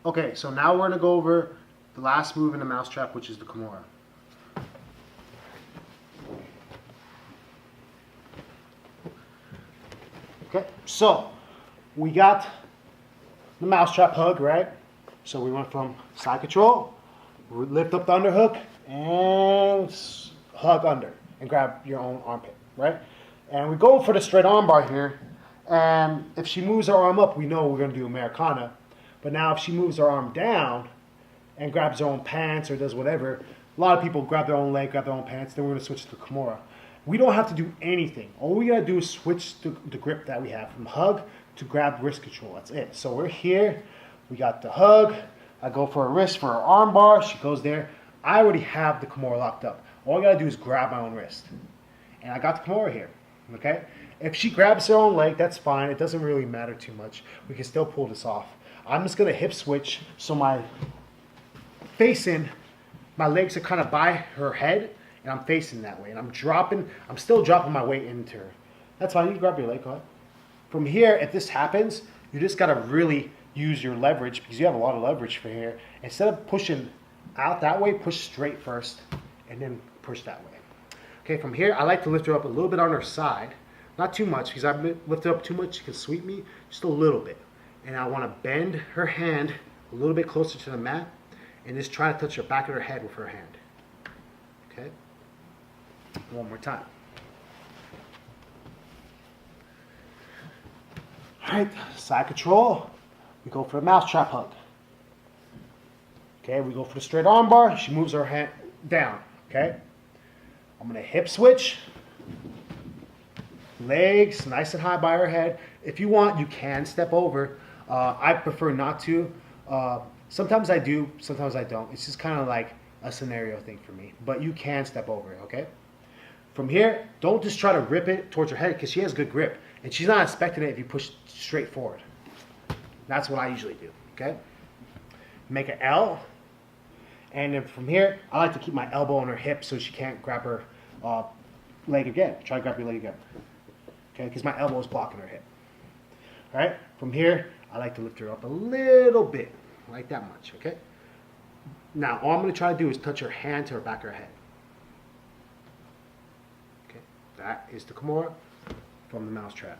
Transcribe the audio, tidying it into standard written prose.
Okay, so now we're gonna go over the last move in the mousetrap, which is the Kimura. Okay, so we got the mousetrap hug, right? So we went from side control, lift up the underhook, and hug under, and grab your own armpit, right? And we go for the straight arm bar here, and if she moves her arm up, we know we're gonna do Americana. But now if she moves her arm down and grabs her own pants or does whatever, a lot of people grab their own leg, grab their own pants, then we're gonna switch to Kimura. We don't have to do anything. All we gotta do is switch the grip that we have from hug to grab wrist control. That's it. So we're here, we got the hug, I go for a wrist for her arm bar, she goes there. I already have the Kimura locked up. All I gotta do is grab my own wrist. And I got the Kimura here, okay? If she grabs her own leg, that's fine. It doesn't really matter too much. We can still pull this off. I'm just gonna hip switch so my legs are kind of by her head, and I'm facing that way. And I'm still dropping my weight into her. That's fine, you can grab your leg, go ahead. From here, if this happens, you just gotta really use your leverage because you have a lot of leverage for here. Instead of pushing out that way, push straight first and then push that way. Okay, from here, I like to lift her up a little bit on her side. Not too much because I've lifted up too much, she can sweep me, just a little bit. And I wanna bend her hand a little bit closer to the mat and just try to touch the back of her head with her hand. Okay? One more time. All right, side control. We go for a mousetrap hug. Okay, we go for the straight arm bar. She moves her hand down. Okay, I'm gonna hip switch. Legs nice and high by her head. If you want, you can step over. I prefer not to. Sometimes I do, sometimes I don't. It's just kind of like a scenario thing for me. But you can step over it, okay? From here, don't just try to rip it towards her head because she has good grip. And she's not expecting it if you push straight forward. That's what I usually do, okay? Make an L. And then from here, I like to keep my elbow on her hip so she can't grab her leg again. Try to grab your leg again. Okay, because my elbow is blocking her hip. All right, from here, I like to lift her up a little bit, like that much, okay? Now, all I'm gonna try to do is touch her hand to her back of her head. Okay, that is the Kimura from the mousetrap.